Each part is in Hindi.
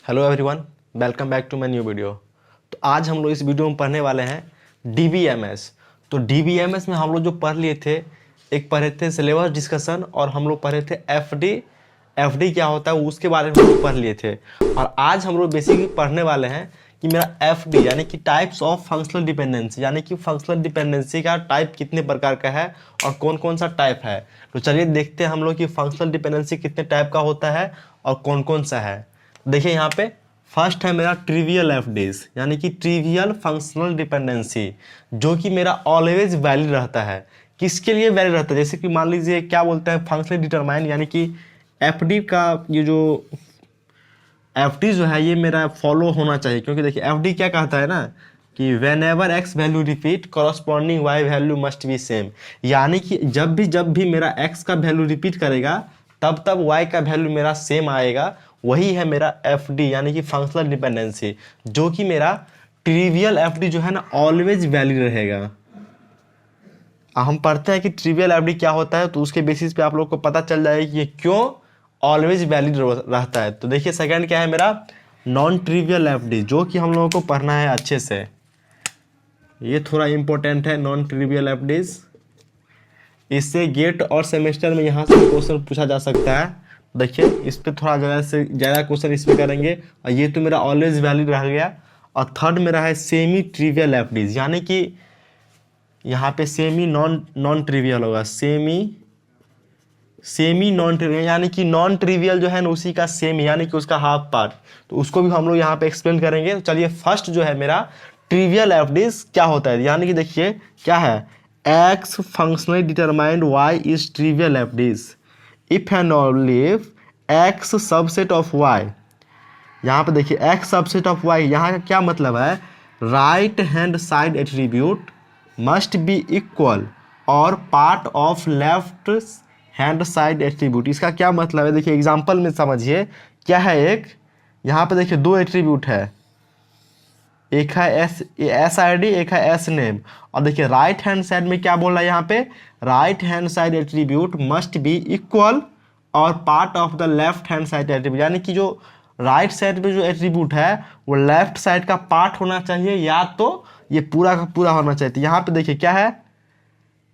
Hello everyone, welcome back to my new video. तो आज हम लोग इस वीडियो में पढ़ने वाले हैं डीबीएमएस। तो डीबीएमएस में हम लोग जो पढ़ लिए थे, एक पढ़े थे सिलेबस डिस्कशन और हम लोग पढ़े थे एफडी। एफडी क्या होता है उसके बारे में हम लोग पढ़ लिए थे। और आज हम लोग बेसिकली पढ़ने वाले हैं कि मेरा एफडी यानी कि टाइप्स ऑफ फंक्शनल डिपेंडेंसी, यानी कि फंक्शनल डिपेंडेंसी का टाइप कितने प्रकार का है और कौन कौन सा टाइप है। तो चलिए देखते हैं हम लोग कि फंक्शनल डिपेंडेंसी कितने टाइप का होता है और कौन कौन सा है। देखिए यहाँ पे फर्स्ट है मेरा ट्रिवियल एफडीज, यानी कि ट्रिवियल फंक्शनल डिपेंडेंसी, जो कि मेरा ऑलवेज वैलिड रहता है। किसके लिए वैलिड रहता है? जैसे कि मान लीजिए क्या बोलते हैं फंक्शनली डिटरमाइन, यानी कि एफडी का ये जो एफडी जो है ये मेरा फॉलो होना चाहिए। क्योंकि देखिए एफडी क्या कहता है ना कि whenever X value repeat corresponding Y value must be same, यानी कि जब भी मेरा एक्स का वैल्यू रिपीट करेगा तब तब वाई का वैल्यू मेरा सेम आएगा। वही है मेरा एफडी यानी कि फंक्शनल डिपेंडेंसी, जो कि मेरा ट्रिवियल एफडी जो है ना ऑलवेज वैलिड रहेगा। हम पढ़ते हैं कि ट्रिवियल एफडी क्या होता है, तो उसके बेसिस पे आप लोग को पता चल जाएगा कि ये क्यों ऑलवेज वैलिड रहता है। तो देखिए सेकंड क्या है मेरा नॉन ट्रिवियल एफडी, जो कि हम लोगों को पढ़ना है अच्छे से। ये थोड़ा इंपॉर्टेंट है नॉन ट्रिवियल एफडीज। इससे गेट और सेमेस्टर में यहाँ से क्वेश्चन पूछा जा सकता है। देखिए इस पर थोड़ा ज़्यादा से ज़्यादा क्वेश्चन इसमें करेंगे। और ये तो मेरा ऑलवेज वैलिड रह गया। और थर्ड मेरा है सेमी ट्रिवियल एफडीज, यानी कि यहाँ पे सेमी नॉन ट्रिवियल होगा। सेमी नॉन ट्रिवियल यानी कि नॉन ट्रिवियल जो है ना उसी का सेम, यानी कि उसका हाफ पार्ट। तो उसको भी हम लोग यहाँ पे एक्सप्लेन करेंगे। तो चलिए फर्स्ट जो है मेरा ट्रिवियल एफडीज क्या होता है, यानी कि देखिए क्या है x functionally determined y is trivial FDs if and only if x subset of y. यहाँ पे देखिए एक्स सबसेट ऑफ वाई, यहाँ का क्या मतलब है, right hand side attribute must be equal और part of left hand side attribute. इसका क्या मतलब है, देखिए एग्जांपल में समझिए क्या है। एक यहाँ पे देखिए दो एट्रीब्यूट है, एक है एस आई डी, एक है एस नेम। और देखिए राइट हैंड साइड में क्या बोल रहा है यहाँ पे, right hand side attribute must be equal और part of the left hand side attribute, यानी कि जो राइट साइड में जो एट्रीब्यूट है वो लेफ्ट साइड का पार्ट होना चाहिए, या तो ये पूरा का पूरा होना चाहिए। तो यहाँ पे देखिए क्या है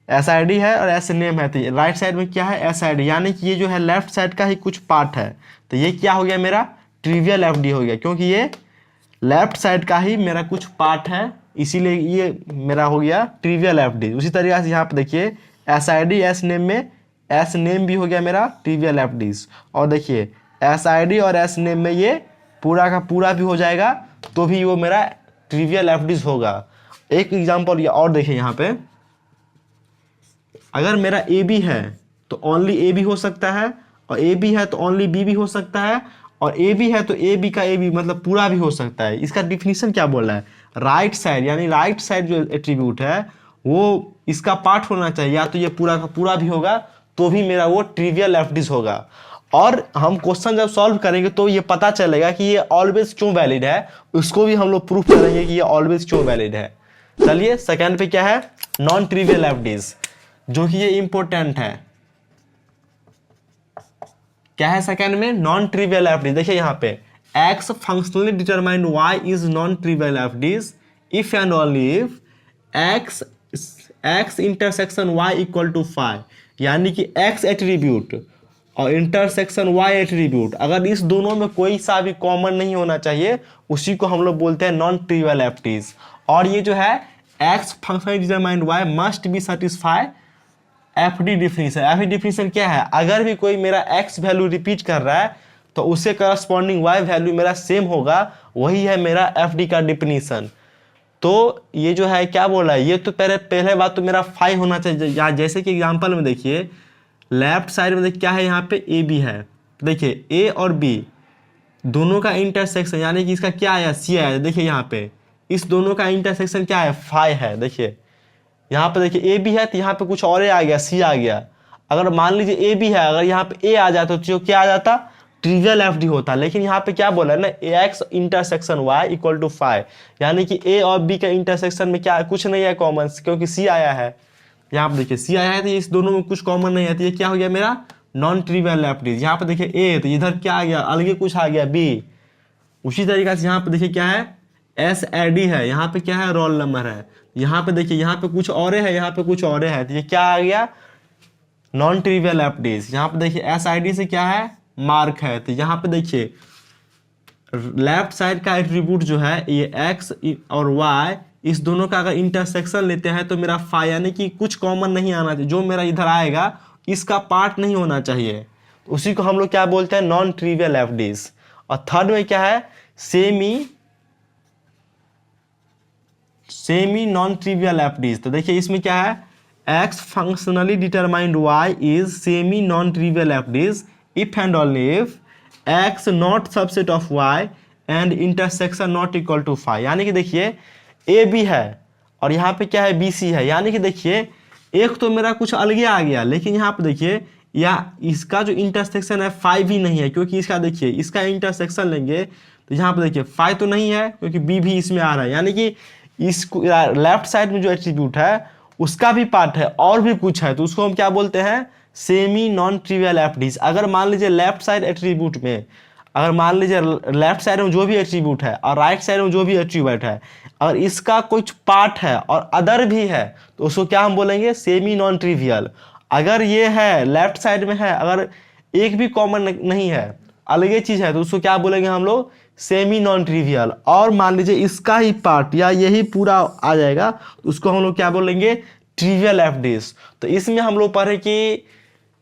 एस आई डी है और एस नेम है। तो राइट साइड में क्या है एस आई डी, यानी कि ये जो है लेफ्ट साइड का ही कुछ पार्ट है। तो ये क्या हो गया मेरा ट्रिवियल एफ डी हो गया, क्योंकि ये लेफ्ट साइड का ही मेरा कुछ पार्ट है, इसीलिए ये मेरा हो गया ट्रिवियल एफ डी। उसी तरीके से यहाँ पे देखिए S I D S name में एस नेम भी हो गया मेरा ट्रिवियल एफ डीज। और देखिए एस आई डी और एस नेम में ये पूरा का पूरा भी हो जाएगा, तो भी वो मेरा ट्रिवियल एफ डीज होगा। एक एग्जाम्पल ये और देखिए यहाँ पे, अगर मेरा ए बी है तो ओनली ए बी हो सकता है, और ए बी है तो ओनली बी भी हो सकता है, और ए बी है तो ए बी का ए बी मतलब पूरा भी हो सकता है। इसका डिफिनीशन क्या बोल रहा है, राइट साइड यानी राइट साइड जो एट्रीब्यूट है वो इसका पार्ट होना चाहिए, या तो ये पूरा का पूरा भी होगा तो भी मेरा वो ट्रिवियल एफडीज होगा। और हम क्वेश्चन जब सॉल्व करेंगे तो ये पता चलेगा कि ये ऑलवेज क्यों वैलिड है, उसको भी हम लोग प्रूफ करेंगे कि ये ऑलवेज क्यों वैलिड है। चलिए सेकेंड पे क्या है नॉन ट्रिवियल एफडीज, जो कि ये इंपॉर्टेंट है। क्या है सेकंड में नॉन ट्रिवियल एफडी। देखिए यहाँ पे x functionally determined y is non trivial FDs if and only if x intersection y equal to 5, यानी कि एक्स एट्रीब्यूट और इंटरसेक्शन वाई एट्रीब्यूट अगर इस दोनों में कोई सा भी कॉमन नहीं होना चाहिए, उसी को हम लोग बोलते हैं नॉन ट्रिवियल एफडीज। और ये जो है x functionally determined y must be satisfy F D definition. F D definition क्या है, अगर भी कोई मेरा एक्स वैल्यू रिपीट कर रहा है तो उससे करस्पॉन्डिंग वाई वैल्यू मेरा सेम होगा, वही है मेरा एफ डी का डिफिनीशन। तो ये जो है क्या बोल रहा है, ये तो पहले बात तो मेरा 5 होना चाहिए। जैसे कि एग्जांपल में देखिए लेफ्ट साइड में देखिए क्या है, यहाँ पे ए बी है। देखिए ए और बी दोनों का इंटरसेक्शन, यानी कि इसका क्या आया सी आया। देखिए यहाँ पे इस दोनों का इंटरसेक्शन क्या है 5 है। देखिए यहाँ पे देखिए ए बी है तो यहाँ पे कुछ और आ गया सी आ गया। अगर मान लीजिए ए बी है, अगर यहाँ पे ए आ जाता तो क्या आ जाता ट्रिवियल एफ डी होता। लेकिन यहाँ पे क्या बोला है ना x intersection y equal to 5, यानी कि ए और बी के इंटरसेक्शन में क्या कुछ नहीं है कॉमन, क्योंकि सी आया है। यहाँ पे देखिए सी आया है तो इस दोनों में कुछ कॉमन नहीं है, तो ये क्या हो गया मेरा नॉन ट्रिवियल एफ डी। यहाँ पे देखिए ए तो इधर क्या आ गया अलग कुछ आ गया बी, उसी तरीके से यहाँ पे देखिए क्या है, SID है, यहाँ पे क्या है, रोल नंबर है, यहाँ पे देखिए यहाँ पे कुछ और है, यहाँ पे कुछ और है, तो ये क्या आ गया, नॉन ट्रिवियल एफडीज। यहाँ पे देखिए SID से क्या है, मार्क है, तो यहाँ पे देखिए लेफ्ट साइड का एट्रीब्यूट जो है ये x और y, इस दोनों का अगर इंटरसेक्शन लेते हैं तो मेरा फाई, यानी कि कुछ कॉमन नहीं आना चाहिए, जो मेरा इधर आएगा इसका पार्ट नहीं होना चाहिए, उसी को हम लोग क्या बोलते हैं, नॉन ट्रिवियल एफडीज। और थर्ड में क्या है, सेमी नॉन ट्रिवियल एफडीज। तो देखिए इसमें क्या है, x functionally determined y is semi non trivial FDs if and only if x not subset of y and intersection not equal to phi. यानी कि देखिए ए बी है और यहाँ पे क्या है, BC है, यानी कि देखिए एक तो मेरा कुछ अलग आ गया, लेकिन यहाँ पे देखिए या इसका जो इंटरसेक्शन है फाई भी नहीं है, क्योंकि इसका देखिए इसका इंटरसेक्शन लेंगे तो यहाँ पे देखिए फाई तो नहीं है क्योंकि बी भी इसमें आ रहा है, यानी कि इस लेफ्ट साइड में जो एट्रीब्यूट है उसका भी पार्ट है और भी कुछ है, तो उसको हम क्या बोलते हैं, सेमी नॉन ट्रिवियल एफडीज। अगर मान लीजिए लेफ्ट साइड एट्रीब्यूट में, अगर मान लीजिए लेफ्ट साइड में जो भी एट्रीब्यूट है और राइट साइड में जो भी एट्रीब्यूट है, अगर इसका कुछ पार्ट है और अदर भी है तो उसको क्या हम बोलेंगे, सेमी नॉन ट्रिवियल। अगर ये है लेफ्ट साइड में है, अगर एक भी कॉमन नहीं है, अलग ही चीज है, तो उसको क्या बोलेंगे हम लोग, सेमी नॉन ट्रिवियल। और मान लीजिए इसका ही पार्ट या यही पूरा आ जाएगा तो उसको हम लोग क्या बोलेंगे, ट्रिवियल एफडीज। तो इसमें हम लोग पढ़े कि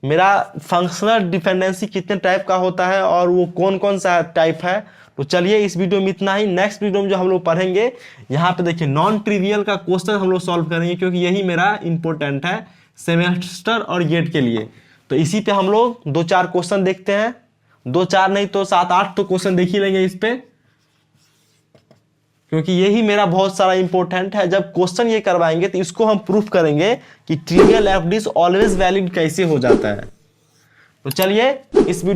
मेरा फंक्शनल डिपेंडेंसी कितने टाइप का होता है और वो कौन कौन सा टाइप है। तो चलिए इस वीडियो में इतना ही, नेक्स्ट वीडियो में जो हम लोग पढ़ेंगे यहाँ पे देखिए नॉन ट्रिवियल का क्वेश्चन हम लोग सॉल्व करेंगे, क्योंकि यही मेरा इंपॉर्टेंट है सेमेस्टर और गेट के लिए। तो इसी पे हम लोग 2-4 क्वेश्चन देखते हैं, 2-4 नहीं तो 7-8 तो क्वेश्चन देख ही लेंगे इस पे, क्योंकि यही मेरा बहुत सारा इंपॉर्टेंट है। जब क्वेश्चन ये करवाएंगे तो इसको हम प्रूफ करेंगे कि ट्रिवियल एफडीज ऑलवेज वैलिड कैसे हो जाता है। तो चलिए इस वीडियो